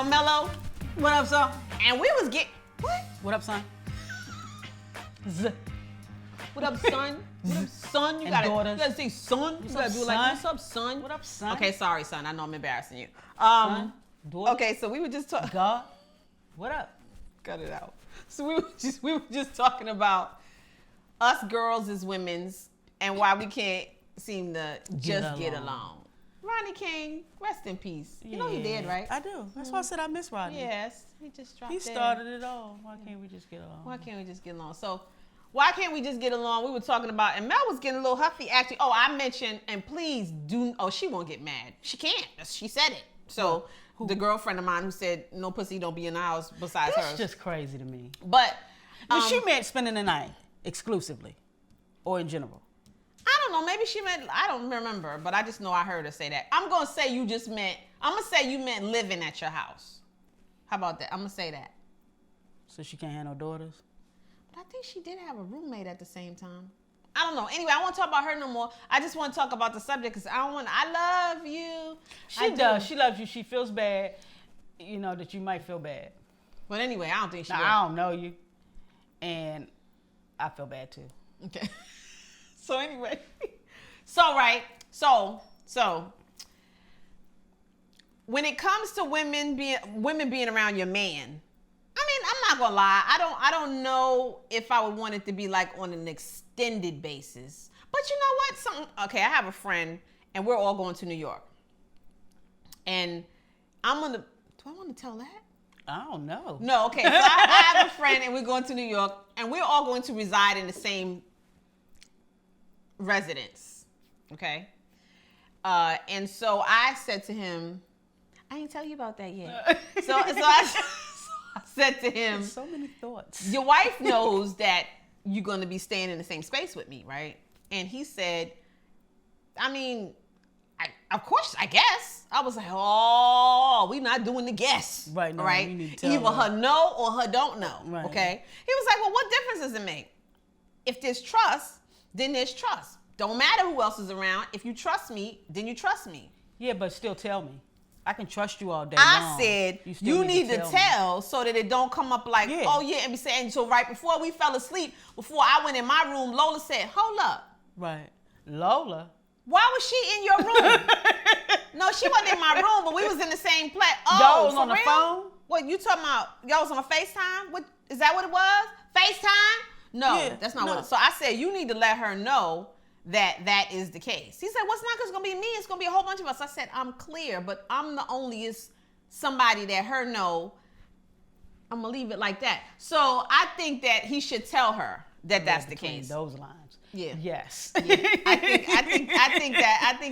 on Mello. What up, son? And we was what? What up, son? What up, son? What up, son? You gotta say son. You gotta do like, what's up, son? What up, son? Okay, sorry, son. I know I'm embarrassing you. Son, daughter. Okay, so we were just talking. God, what up? Cut it out. So we were just talking about us girls as women's and why we can't seem to get along. Ronnie King, rest in peace. You know he did, right? I do. That's why I said I miss Rodney. Yes, he just dropped. He started it all. Why can't we just get along? Why can't we just get along? So, why can't we just get along? We were talking about, and Mel was getting a little huffy. Actually, I mentioned, and please do. Oh, she won't get mad. She can't. She said it. So the girlfriend of mine who said no pussy don't be in the house besides hers. That's just crazy to me. But she meant spending the night exclusively, or in general. I don't know. Maybe she meant, I don't remember, but I just know I heard her say that. I'm going to say you meant living at your house. How about that? I'm going to say that. So she can't have no daughters? But I think she did have a roommate at the same time. I don't know. Anyway, I won't talk about her no more. I just want to talk about the subject because I love you. She does. She loves you. She feels bad, that you might feel bad. But anyway, I don't think she will. I don't know you. And I feel bad too. Okay. So anyway, so when it comes to women being around your man, I mean, I'm not gonna lie, I don't know if I would want it to be like on an extended basis. But you know what? I have a friend and we're all going to New York, and do I want to tell that? I don't know. No, okay. So I have a friend and we're going to New York, and we're all going to reside in the same residence, okay? And so I said to him, I ain't tell you about that yet. So I said to him, so many thoughts. Your wife knows that you're going to be staying in the same space with me, right? And he said, I mean, of course, I guess. I was like, oh, we not doing the guess, right? No, right? You need to tell Either her know or her don't know, right. Okay? He was like, well, what difference does it make? If there's trust, then there's trust. Don't matter who else is around. If you trust me, then you trust me. Yeah, but still tell me. I can trust you all day long. I said, you need to tell so that it don't come up like, oh yeah, and be saying, so right before we fell asleep, before I went in my room, Lola said, hold up. Right. Lola? Why was she in your room? No, she wasn't in my room, but we was in the same place. Oh, y'all was on real? The phone? What, you talking about, y'all was on a FaceTime? What, is that what it was? FaceTime? No, that's not what it. So I said, you need to let her know that is the case. He said, well, it's not because it's going to be me. It's going to be a whole bunch of us. I said, I'm clear, but I'm the onlyest somebody that her know. I'm going to leave it like that. So I think that he should tell her that that's the case. Those lines. Yeah. Yes. Yeah. I think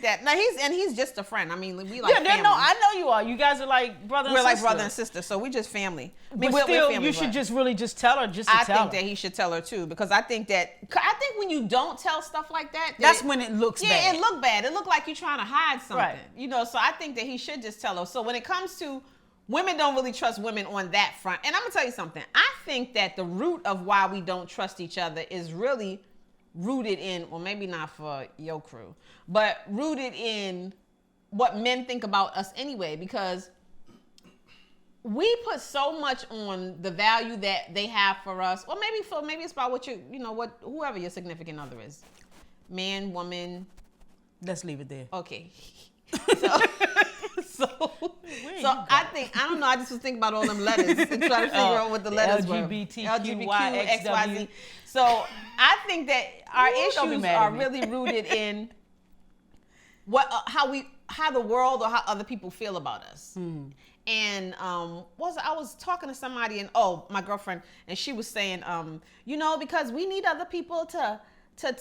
that. Now he's just a friend. I mean, we like family. No, I know you are. You guys are like brother and sister. We're like brother and sister, so we just family. I mean, but still, we're family, you should just really just tell her. I think that he should tell her too, because I think when you don't tell stuff like that, that's when it looks bad. Yeah, it look bad. It look like you're trying to hide something. Right. So I think that he should just tell her. So when it comes to women, don't really trust women on that front. And I'm gonna tell you something. I think that the root of why we don't trust each other is really rooted in, well, maybe not for your crew, but rooted in what men think about us anyway, because we put so much on the value that they have for us, or maybe it's about what whoever your significant other is, man, woman. Let's leave it there. Okay. So I don't know. I just was thinking about all them letters and trying to figure out what the letters were. LGBTQ, XYZ. So I think that our issues are really rooted in how the world or how other people feel about us. Mm. And I was talking to somebody, and my girlfriend, and she was saying, because we need other people to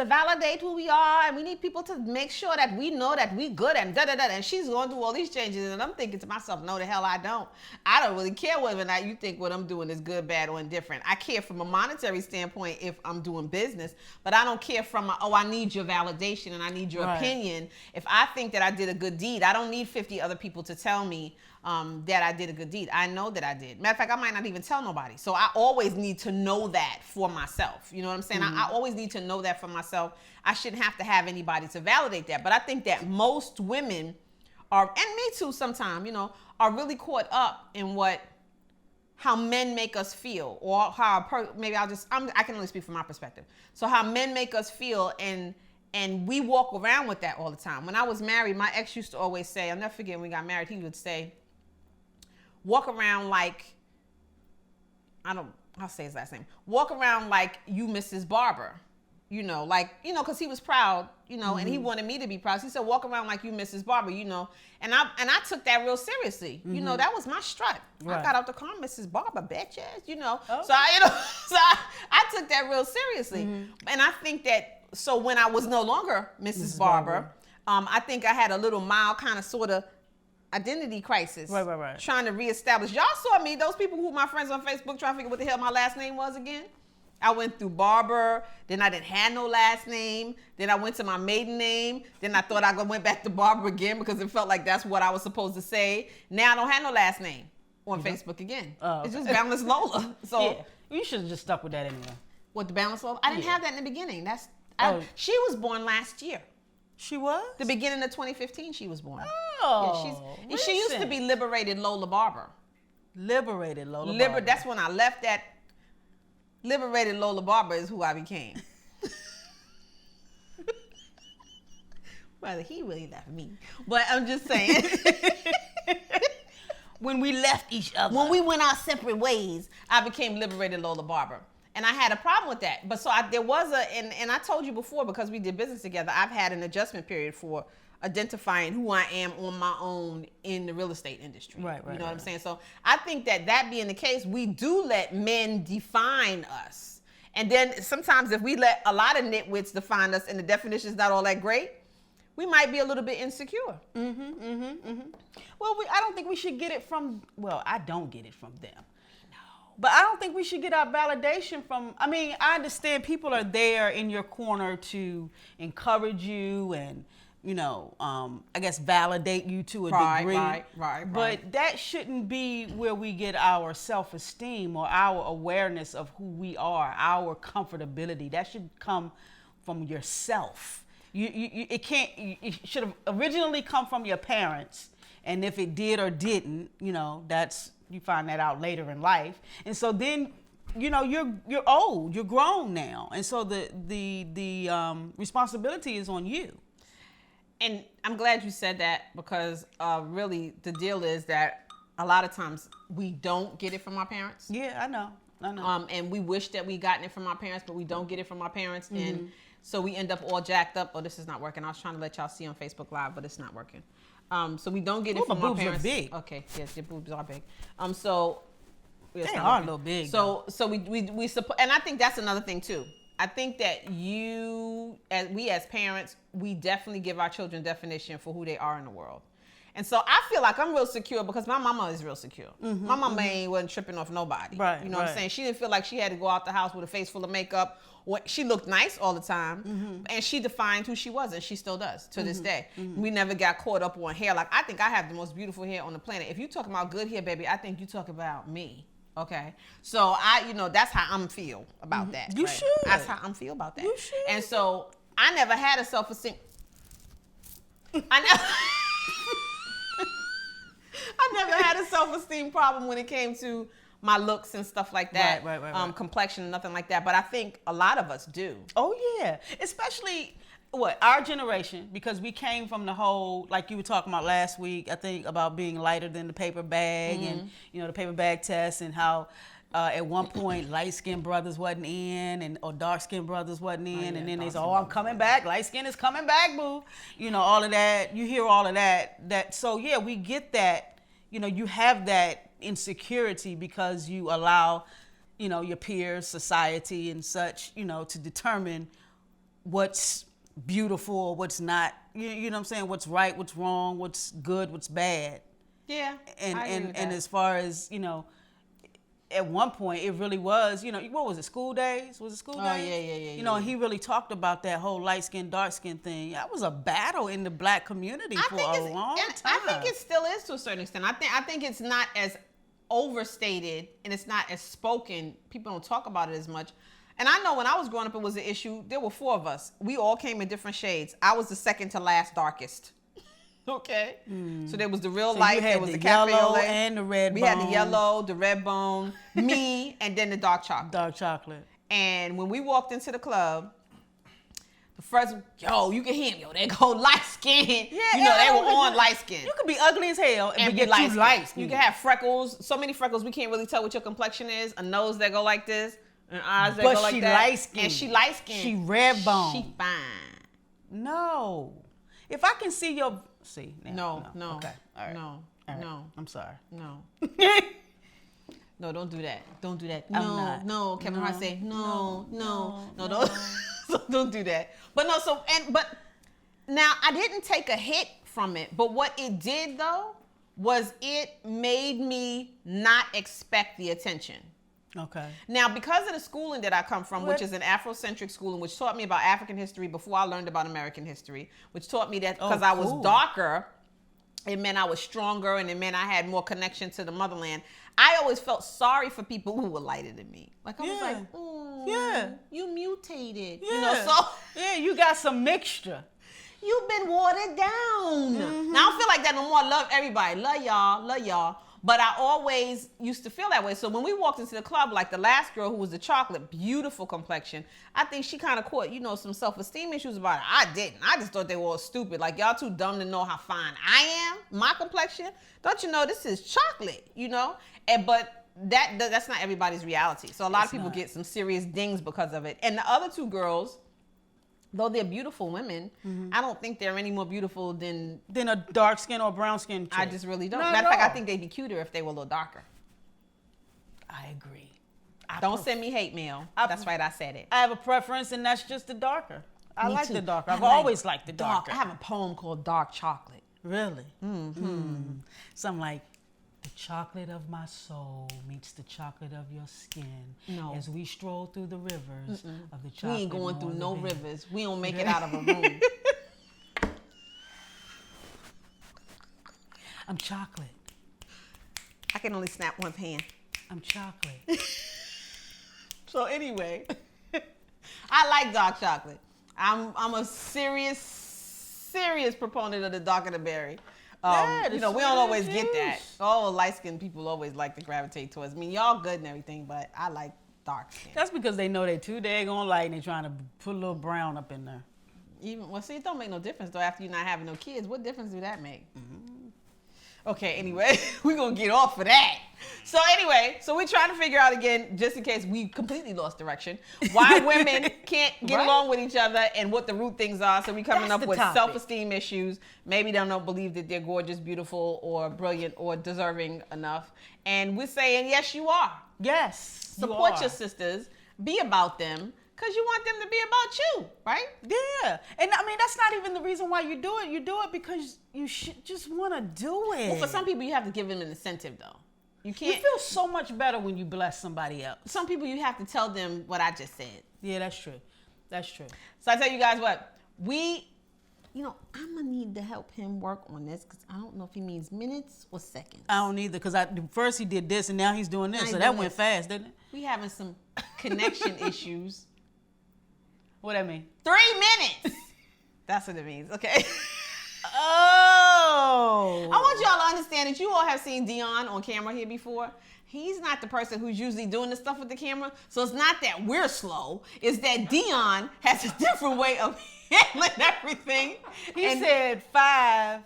validate who we are, and we need people to make sure that we know that we good and da-da-da. And she's going through all these changes, and I'm thinking to myself, no, the hell I don't. I don't really care whether or not you think what I'm doing is good, bad, or indifferent. I care from a monetary standpoint if I'm doing business, but I don't care from I need your validation and I need your opinion. If I think that I did a good deed, I don't need 50 other people to tell me that I did a good deed. I know that I did. Matter of fact, I might not even tell nobody. So I always need to know that for myself. You know what I'm saying? Mm-hmm. I always need to know that for myself. I shouldn't have to have anybody to validate that. But I think that most women and me too sometimes, are really caught up in how men make us feel, or how I can only speak from my perspective. So how men make us feel, and we walk around with that all the time. When I was married, my ex used to always say, I'll never forget when we got married, he would say, walk around like, I'll say his last name, walk around like you Mrs. Barber. Because he was proud, and he wanted me to be proud. So he said, walk around like you Mrs. Barber, And I took that real seriously. That was my strut. Right. I got out the car, Mrs. Barber, bitches, Oh. So I took that real seriously. And I think that, so when I was no longer Mrs. Barber, I think I had a little mild kind of sort of identity crisis. Right. Trying to reestablish. Y'all saw me, those people who my friends on Facebook trying to figure what the hell my last name was again. I went through Barber, then I didn't have no last name, then I went to my maiden name, then I thought I went back to Barber again because it felt like that's what I was supposed to say. Now I don't have no last name on Facebook again. Okay. It's just Boundless Lola. So yeah. You should have just stuck with that anyway. What, the Boundless Lola? I didn't have that in the beginning. She was born last year. She was? The beginning of 2015 she was born. Oh. Yeah, she used to be Liberated Lola Barber. Liberated Lola Barber. That's when I left that. Liberated Lola Barber is who I became. Well, he really left me. But I'm just saying. When we left each other. When we went our separate ways, I became Liberated Lola Barber. And I had a problem with that. But so there was and I told you before, because we did business together, I've had an adjustment period for identifying who I am on my own in the real estate industry. Right. You know what I'm saying? So I think that being the case, we do let men define us. And then sometimes if we let a lot of nitwits define us and the definition is not all that great, we might be a little bit insecure. Well, I don't think we should get it from, I don't get it from them. No. But I don't think we should get our validation from, I understand people are there in your corner to encourage you and, I guess validate you to a degree. Right. But that shouldn't be where we get our self-esteem or our awareness of who we are, our comfortability. That should come from yourself. It should have originally come from your parents. And if it did or didn't, you find that out later in life. And so then, you're old, you're grown now. And so the responsibility is on you. And I'm glad you said that, because really the deal is that a lot of times we don't get it from our parents. Yeah, I know. And we wish that we gotten it from our parents, but we don't get it from our parents. And so we end up all jacked up. Oh, this is not working. I was trying to let y'all see on Facebook Live, but it's not working. So we don't get it from our parents. Boobs are big. Okay, yes, your boobs are big. So they are a little big. So we support, and I think that's another thing too. I think that we as parents, we definitely give our children definition for who they are in the world. And so I feel like I'm real secure because my mama is real secure. My mama wasn't tripping off nobody. Right, you know what I'm saying? She didn't feel like she had to go out the house with a face full of makeup. She looked nice all the time, and she defined who she was, and she still does to this day. We never got caught up on hair. Like, I think I have the most beautiful hair on the planet. If you talk about good hair, baby, I think you talk about me. Okay, so that's how I'm feel about that. You should. That's how I'm feel about that. You should. And so I never had a self-esteem. I never had a self-esteem problem when it came to my looks and stuff like that. Right. Complexion, nothing like that. But I think a lot of us do. Oh yeah, especially our generation, because we came from the whole, like you were talking about last week, I think, about being lighter than the paper bag and the paper bag test, and how at one point light-skinned brothers wasn't in, or dark-skinned brothers wasn't in, and then they said, I'm coming back, light skin is coming back, boo. All of that. You hear all of that. So yeah, we get that. You have that insecurity because you allow, your peers, society, and such, to determine what's beautiful or what's not. You know what I'm saying? What's right, what's wrong, what's good, what's bad. Yeah. And as far as, at one point it really was, what was it, School Days? Was it School Days? Oh, yeah. And he really talked about that whole light skin, dark skin thing. That was a battle in the black community for a long time. I think it still is to a certain extent. I think it's not as overstated and it's not as spoken. People don't talk about it as much. And I know when I was growing up, it was an issue. There were 4 of us. We all came in different shades. I was the second to last darkest. Okay. So there was the real So life. you had there was the the cafe yellow au lait. and the red We bone. had the yellow, the red bone, me, and then the dark chocolate. Dark chocolate. And when we walked into the club, the first, you can hear them. They go light skin. Yeah, they were on light skin. You could be ugly as hell And but be get light skin. You can have freckles, so many freckles we can't really tell what your complexion is. A nose that go like this, and eyes that go like that. But she light skin. And she light skin. She red bone. She fine. No. If I can see your... See. No. Okay. All right. No. All right. No. I'm sorry. No. No, don't do that. Don't do that. I'm not. No. Kevin Hart say no, don't. So don't do that. But now I didn't take a hit from it. But what it did though was it made me not expect the attention. Okay. Now, because of the schooling that I come from, which is an Afrocentric schooling, which taught me about African history before I learned about American history, which taught me that because I was darker, it meant I was stronger and it meant I had more connection to the motherland. I always felt sorry for people who were lighter than me. Like I was like, you mutated. Yeah. Yeah, you got some mixture. You've been watered down. Now I don't feel like that no more. I love everybody. Love y'all. But I always used to feel that way. So when we walked into the club, like the last girl who was the chocolate, beautiful complexion, I think she kind of caught, some self-esteem issues about it. I didn't. I just thought they were all stupid. Like, y'all too dumb to know how fine I am, my complexion. Don't you know this is chocolate, But that's not everybody's reality. So a lot of people get some serious dings because of it. And the other two girls, though they're beautiful women, I don't think they're any more beautiful than a dark skin or brown skin chick. I just really don't. Matter of fact, I think they'd be cuter if they were a little darker. I agree. Don't send me hate mail. That's right, I said it. I have a preference, and that's just the darker. I Me like too. the darker. I I've like always liked the darker. I have a poem called Dark Chocolate. Really? Something like, the chocolate of my soul meets the chocolate of your skin. No. As we stroll through the rivers of the chocolate. We ain't going through no rivers. We don't make it out of a room. I'm chocolate. I can only snap one hand. I'm chocolate. So anyway, I like dark chocolate. I'm a serious proponent of the darker the berry. We don't always get that. All light-skinned people always like to gravitate towards me. Y'all good and everything, but I like dark skin. That's because they know they're too daggone light and they're trying to put a little brown up in there. It don't make no difference though after you're not having no kids. What difference do that make? Okay, anyway, we're going to get off of that. So anyway, we're trying to figure out again, just in case we completely lost direction, why women can't get along with each other and what the root things are. So we're coming up with self-esteem issues. Maybe they don't believe that they're gorgeous, beautiful, or brilliant, or deserving enough. And we're saying, yes, you are. Yes, Support your sisters. Be about them. Because you want them to be about you, right? Yeah. And I mean, that's not even the reason why you do it. You do it because you just want to do it. Well, for some people, you have to give them an incentive, though. You can't. You feel so much better when you bless somebody else. Some people, you have to tell them what I just said. Yeah, that's true. That's true. So I tell you guys what, I'm going to need to help him work on this because I don't know if he means minutes or seconds. I don't either because first he did this and now he's doing this. So that went fast, didn't it? We having some connection issues. What that mean? 3 minutes. That's what it means. Okay. Oh. I want y'all to understand that you all have seen Dion on camera here before. He's not the person who's usually doing the stuff with the camera. So it's not that we're slow. It's that Dion has a different way of handling everything. He said 5.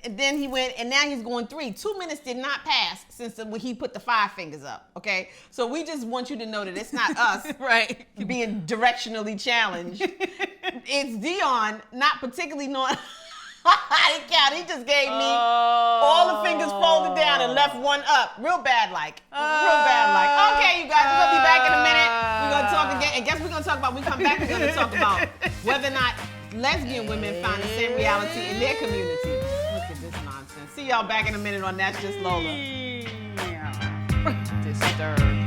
And then he went, and now he's going 3. 2 minutes did not pass since he put the 5 fingers up, okay? So we just want you to know that it's not us right being directionally challenged. It's Dion not particularly knowing how to count. He just gave me all the fingers folded down and left one up. Real bad like. Okay, you guys, we're going to be back in a minute. We're going to talk again. And guess we're going to talk about, we come back, we're going to talk about whether or not lesbian women find the same reality in their community. See y'all back in a minute on That's Just Lola. Disturbed.